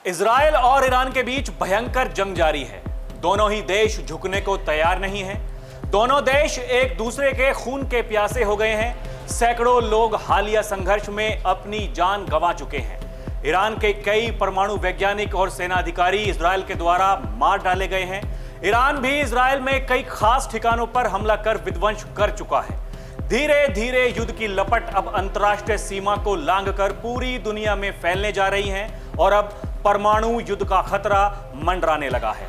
Israel और Iran के बीच भयंकर जंग जारी है। दोनों ही देश झुकने को तैयार नहीं हैं। दोनों देश एक दूसरे के खून के प्यासे हो गए हैं। सैकड़ों लोग हालिया संघर्ष में अपनी जान गंवा चुके हैं। ईरान के कई परमाणु वैज्ञानिक और सेना अधिकारी इजराइल के द्वारा मार डाले गए हैं। ईरान भी इजराइल में कई खास ठिकानों पर हमला कर विध्वंस कर चुका है। धीरे धीरे युद्ध की लपट अब अंतर्राष्ट्रीय सीमा को लांघकर पूरी दुनिया में फैलने जा रही है और अब परमाणु युद्ध का खतरा मंडराने लगा है।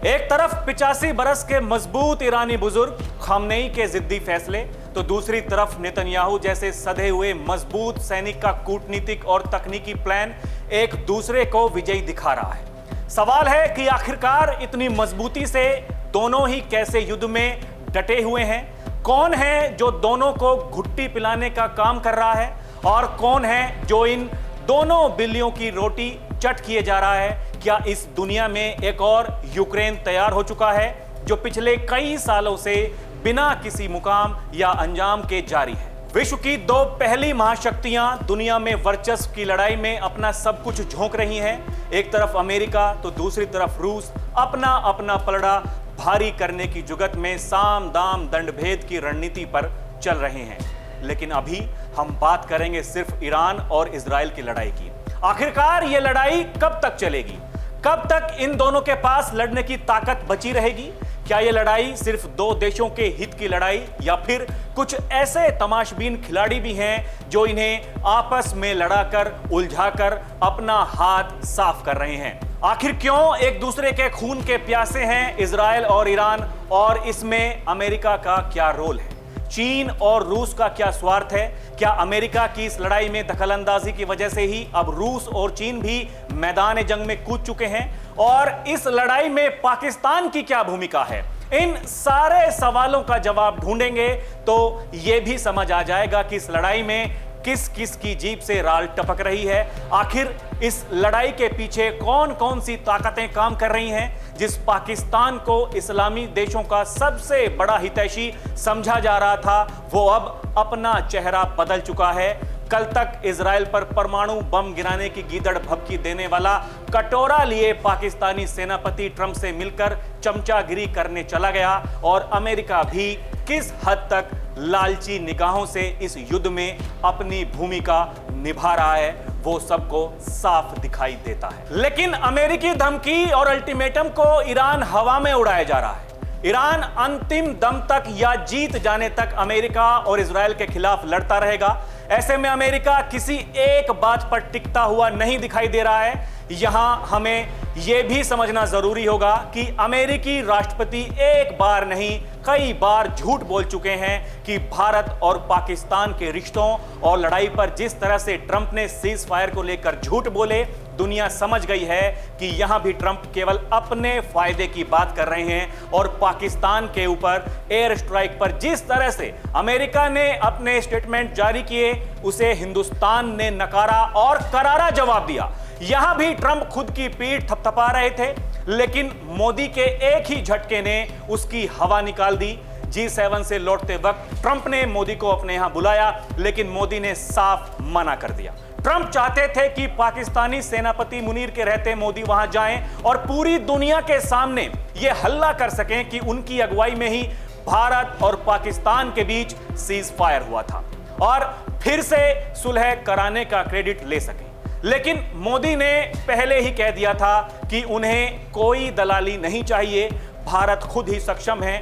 एक तरफ 85 बरस के मजबूत ईरानी बुजुर्ग खामनेई के जिद्दी फैसले, तो दूसरी तरफ नेतन्याहू जैसे सधे हुए मजबूत सैनिक का कूटनीतिक और तकनीकी प्लान एक दूसरे को विजयी दिखा रहा है। सवाल है कि आखिरकार इतनी मजबूती से दोनों ही कैसे युद्ध में डटे हुए हैं? कौन है जो दोनों को घुट्टी पिलाने का काम कर रहा है और कौन है जो इन दोनों बिल्लियों की रोटी चट किए जा रहा है? क्या इस दुनिया में एक और यूक्रेन तैयार हो चुका है जो पिछले कई सालों से बिना किसी मुकाम या अंजाम के जारी है? विश्व की दो पहली महाशक्तियां दुनिया में वर्चस्व की लड़ाई में अपना सब कुछ झोंक रही हैं। एक तरफ अमेरिका तो दूसरी तरफ रूस अपना अपना पलड़ा भारी करने की जुगत में साम दाम दंड भेद की रणनीति पर चल रहे हैं। लेकिन अभी हम बात करेंगे सिर्फ ईरान और इजराइल की लड़ाई की। आखिरकार यह लड़ाई कब तक चलेगी? कब तक इन दोनों के पास लड़ने की ताकत बची रहेगी? क्या यह लड़ाई सिर्फ दो देशों के हित की लड़ाई या फिर कुछ ऐसे तमाशबीन खिलाड़ी भी हैं जो इन्हें आपस में लड़ाकर उलझाकर अपना हाथ साफ कर रहे हैं? आखिर क्यों एक दूसरे के खून के प्यासे हैं इजराइल और ईरान, और इसमें अमेरिका का क्या रोल है? चीन और रूस का क्या स्वार्थ है? क्या अमेरिका की इस लड़ाई में दखलंदाजी की वजह से ही अब रूस और चीन भी मैदान जंग में कूद चुके हैं? और इस लड़ाई में पाकिस्तान की क्या भूमिका है? इन सारे सवालों का जवाब ढूंढेंगे तो यह भी समझ आ जाएगा कि इस लड़ाई में किस किस की जीभ से राल टपक रही है। आखिर इस लड़ाई के पीछे कौन कौन सी ताकतें काम कर रही हैं? जिस पाकिस्तान को इस्लामी देशों का सबसे बड़ा हितैषी समझा जा रहा था, वो अब अपना चेहरा बदल चुका है। कल तक इजराइल पर परमाणु बम गिराने की गीदड़ भभकी देने वाला कटोरा लिए पाकिस्तानी सेनापति ट्रंप से मिलकर चमचागिरी करने चला गया और अमेरिका भी किस हद तक लालची निगाहों से इस युद्ध में अपनी भूमिका निभा रहा है, वो सबको साफ दिखाई देता है। लेकिन अमेरिकी धमकी और अल्टीमेटम को ईरान हवा में उड़ाया जा रहा है। ईरान अंतिम दम तक या जीत जाने तक अमेरिका और इजराइल के खिलाफ लड़ता रहेगा। ऐसे में अमेरिका किसी एक बात पर टिकता हुआ नहीं दिखाई दे रहा है। यहां हमें यह भी समझना जरूरी होगा कि अमेरिकी राष्ट्रपति एक बार नहीं कई बार झूठ बोल चुके हैं कि भारत और पाकिस्तान के रिश्तों और लड़ाई पर जिस तरह से ट्रंप ने सीज फायर को लेकर झूठ बोले, दुनिया समझ गई है कि यहां भी ट्रंप केवल अपने फायदे की बात कर रहे हैं। और पाकिस्तान के ऊपर एयर स्ट्राइक पर जिस तरह से अमेरिका ने अपने स्टेटमेंट जारी किए, उसे हिंदुस्तान ने नकारा और करारा जवाब दिया। यहां भी ट्रंप खुद की पीठ थपथपा रहे थे, लेकिन मोदी के एक ही झटके ने उसकी हवा निकाल दी। G7 से लौटते वक्त ट्रंप ने मोदी को अपने यहां बुलाया, लेकिन मोदी ने साफ मना कर दिया। ट्रंप चाहते थे कि पाकिस्तानी सेनापति मुनीर के रहते मोदी वहां जाएं और पूरी दुनिया के सामने यह हल्ला कर सकें कि उनकी अगुवाई में ही भारत और पाकिस्तान के बीच सीज फायर हुआ था और फिर से सुलह कराने का क्रेडिट ले सकें। लेकिन मोदी ने पहले ही कह दिया था कि उन्हें कोई दलाली नहीं चाहिए, भारत खुद ही सक्षम है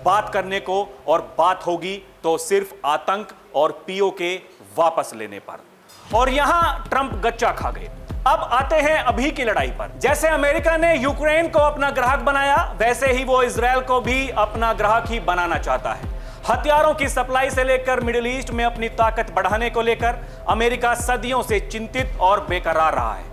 बात करने को, और बात होगी तो सिर्फ आतंक और पीओके वापस लेने पर। और यहां ट्रंप गच्चा खा गए। अब आते हैं अभी की लड़ाई पर। जैसे अमेरिका ने यूक्रेन को अपना ग्राहक बनाया, वैसे ही वो इजराइल को भी अपना ग्राहक ही बनाना चाहता है। हथियारों की सप्लाई से लेकर मिडिल ईस्ट में अपनी ताकत बढ़ाने को लेकर अमेरिका सदियों से चिंतित और बेकरार रहा है।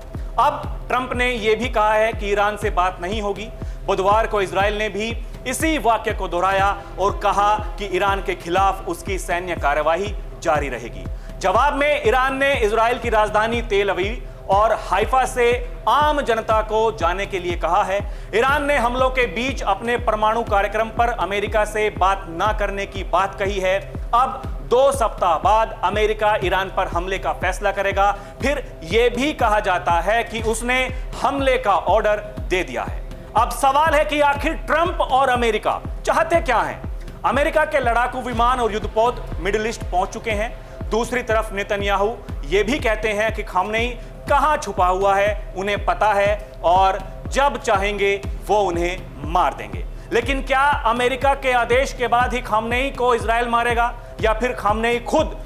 अब ट्रंप ने यह भी कहा है कि ईरान से बात नहीं होगी। बुधवार को इजराइल ने भी इसी वाक्य को दोहराया और कहा कि ईरान के खिलाफ उसकी सैन्य कार्यवाही जारी रहेगी। जवाब में ईरान ने इजराइल की राजधानी तेल अवीव और हाइफा से आम जनता को जाने के लिए कहा है। ईरान ने हमलों के बीच अपने परमाणु कार्यक्रम पर अमेरिका से बात न करने की बात कही है। अब 2 सप्ताह बाद अमेरिका ईरान पर हमले का फैसला करेगा। फिर यह भी कहा जाता है कि उसने हमले का ऑर्डर दे दिया है। अब सवाल है कि आखिर ट्रंप और अमेरिका चाहते क्या हैं? अमेरिका के लड़ाकू विमान और युद्धपोत मिडिल ईस्ट पहुंच चुके हैं। दूसरी तरफ नेतन्याहू यह भी कहते हैं कि खामनेई कहां छुपा हुआ है, उन्हें पता है और जब चाहेंगे वो उन्हें मार देंगे। लेकिन क्या अमेरिका के आदेश के बाद ही खामनेई को इजराइल मारेगा, या फिर खामनेई खुद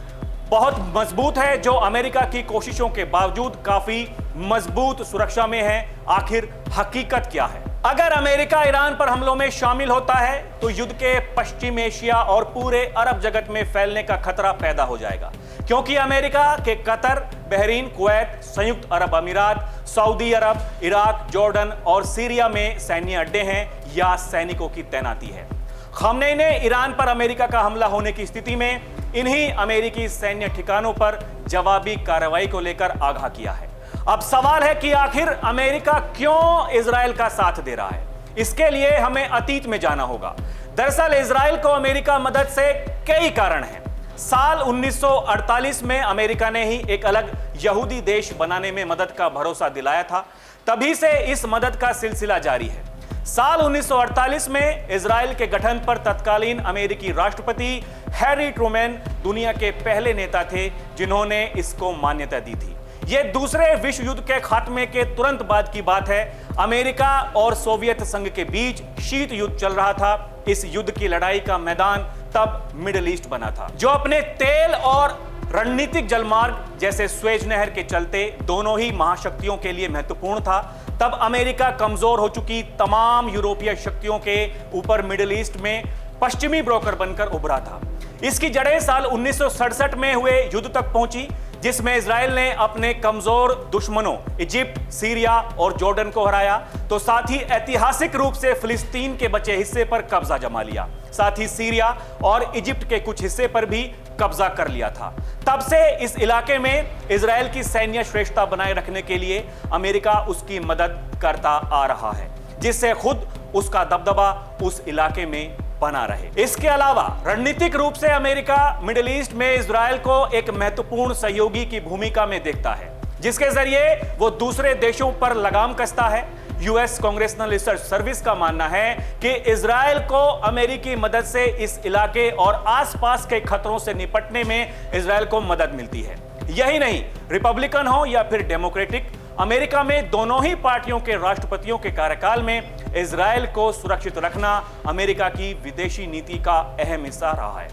बहुत मजबूत है जो अमेरिका की कोशिशों के बावजूद काफी मजबूत सुरक्षा में है? आखिर हकीकत क्या है? अगर अमेरिका ईरान पर हमलों में शामिल होता है तो युद्ध के पश्चिम एशिया और पूरे अरब जगत में फैलने का खतरा पैदा हो जाएगा, क्योंकि अमेरिका के कतर, बहरीन, कुवैत, संयुक्त अरब अमीरात, सऊदी अरब, इराक, जॉर्डन और सीरिया में सैन्य अड्डे हैं या सैनिकों की तैनाती है। खामनेई ने ईरान पर अमेरिका का हमला होने की स्थिति में इन्हीं अमेरिकी सैन्य ठिकानों पर जवाबी कार्रवाई को लेकर आगाह किया है। अब सवाल है कि आखिर अमेरिका क्यों इजराइल का साथ दे रहा है? इसके लिए हमें अतीत में जाना होगा। दरअसल इजराइल को अमेरिका मदद से कई कारण हैं। साल 1948 में अमेरिका ने ही एक अलग यहूदी देश बनाने में मदद का भरोसा दिलाया था। तभी से इस मदद का सिलसिला जारी है। साल 1948 में इजराइल के गठन पर तत्कालीन अमेरिकी राष्ट्रपति हैरी ट्रूमैन दुनिया के पहले नेता थे जिन्होंने इसको मान्यता दी थी। यह दूसरे विश्व युद्ध के खात्मे के तुरंत बाद की बात है। अमेरिका और सोवियत संघ के बीच शीत युद्ध चल रहा था। इस युद्ध की लड़ाई का मैदान तब मिडिल ईस्ट बना था, जो अपने तेल और रणनीतिक जलमार्ग जैसे स्वेज नहर के चलते दोनों ही महाशक्तियों के लिए महत्वपूर्ण था। तब अमेरिका कमजोर हो चुकी तमाम यूरोपीय शक्तियों के ऊपर मिडिल ईस्ट में पश्चिमी ब्रोकर बनकर उभरा था। इसकी जड़ें साल 1967 में हुए युद्ध तक पहुंची, जिसमें इजराइल ने अपने कमजोर दुश्मनों इजिप्ट, सीरिया और जॉर्डन को हराया, तो साथ ही ऐतिहासिक रूप से फिलिस्तीन के बचे हिस्से पर कब्जा जमा लिया। साथ ही सीरिया और इजिप्ट के कुछ हिस्से पर भी कब्जा कर लिया था। तब से इस इलाके में इजराइल की सैन्य श्रेष्ठता बनाए रखने के लिए अमेरिका उसकी मदद करता आ रहा है, जिससे खुद उसका दबदबा उस इलाके में बना रहे। इसके अलावा रणनीतिक रूप से अमेरिका मिडिल ईस्ट में इजराइल को एक महत्वपूर्ण सहयोगी की भूमिका में देखता है, जिसके जरिए वो दूसरे देशों पर लगाम कसता है। यूएस कांग्रेशनल रिसर्च सर्विस का मानना है कि इजराइल को अमेरिकी मदद से इस इलाके और आसपास के खतरों से निपटने में इजराइल को मदद मिलती है। यही नहीं, रिपब्लिकन हो या फिर डेमोक्रेटिक, अमेरिका में दोनों ही पार्टियों के राष्ट्रपतियों के कार्यकाल में इजराइल को सुरक्षित रखना अमेरिका की विदेशी नीति का अहम हिस्सा रहा है।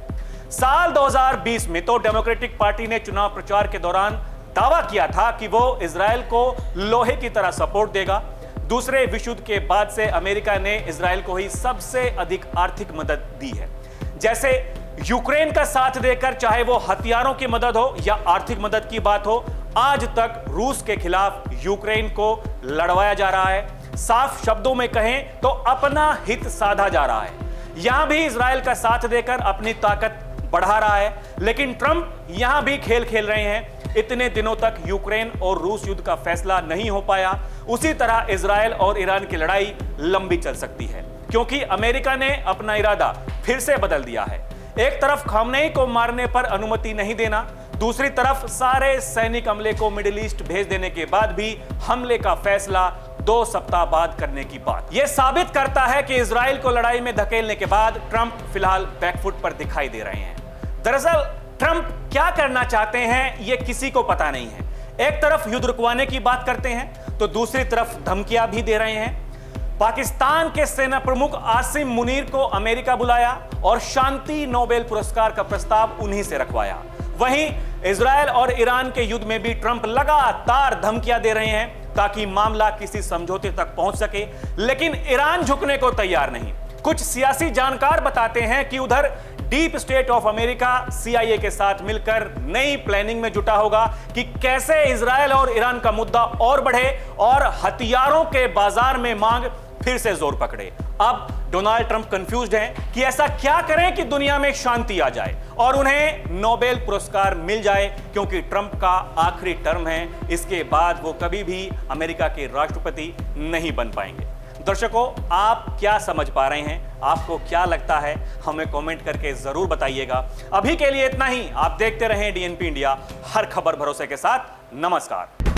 साल 2020 में तो डेमोक्रेटिक पार्टी ने चुनाव प्रचार के दौरान दावा किया था कि वो इजराइल को लोहे की तरह सपोर्ट देगा। दूसरे विश्व युद्ध के बाद से अमेरिका ने इजराइल को ही सबसे अधिक आर्थिक मदद दी है। जैसे यूक्रेन का साथ देकर, चाहे वो हथियारों की मदद हो या आर्थिक मदद की बात हो, आज तक रूस के खिलाफ यूक्रेन को लड़वाया जा रहा है। साफ शब्दों में कहें तो अपना हित साधा जा रहा है। यहां भी इजराइल का साथ देकर अपनी ताकत बढ़ा रहा है, लेकिन ट्रंप यहां भी खेल खेल रहे हैं। इतने दिनों तक यूक्रेन और रूस युद्ध का फैसला नहीं हो पाया, उसी तरह इजराइल और ईरान की लड़ाई लंबी चल सकती है, क्योंकि अमेरिका ने अपना इरादा फिर से बदल दिया है। एक तरफ खामनेई को मारने पर अनुमति नहीं देना, दूसरी तरफ सारे सैनिक अमले को मिडिल ईस्ट भेज देने के बाद भी हमले का फैसला 2 सप्ताह बाद करने की बात। यह साबित करता है कि इजराइल को लड़ाई में धकेलने के बाद ट्रंप फिलहाल बैकफुट पर दिखाई दे रहे हैं। दरअसल ट्रंप क्या करना चाहते हैं यह किसी को पता नहीं है। एक तरफ युद्ध रुकवाने की बात करते हैं तो दूसरी तरफ धमकियां भी दे रहे हैं। पाकिस्तान के सेना प्रमुख आसिम मुनीर को अमेरिका बुलाया और शांति नोबेल पुरस्कार का प्रस्ताव उन्हीं से रखवाया। वहीं इजराइल और ईरान के युद्ध में भी ट्रंप लगातार धमकियां दे रहे हैं ताकि मामला किसी समझौते तक पहुंच सके, लेकिन ईरान झुकने को तैयार नहीं। कुछ सियासी जानकार बताते हैं कि उधर deep state of America CIA के साथ मिलकर नई प्लानिंग में जुटा होगा कि कैसे इजराइल और ईरान का मुद्दा और बढ़े और हथियारों के बाजार में मांग फिर से जोर पकड़े। अब डोनाल्ड ट्रंप कंफ्यूज्ड हैं कि ऐसा क्या करें कि दुनिया में शांति आ जाए और उन्हें नोबेल पुरस्कार मिल जाए, क्योंकि ट्रंप का आखिरी टर्म है। इसके बाद वो कभी भी अमेरिका के राष्ट्रपति नहीं बन पाएंगे। दर्शकों, आप क्या समझ पा रहे हैं? आपको क्या लगता है हमें कमेंट करके जरूर बताइएगा। अभी के लिए इतना ही। आप देखते रहें डीएनपी इंडिया, हर खबर भरोसे के साथ। नमस्कार।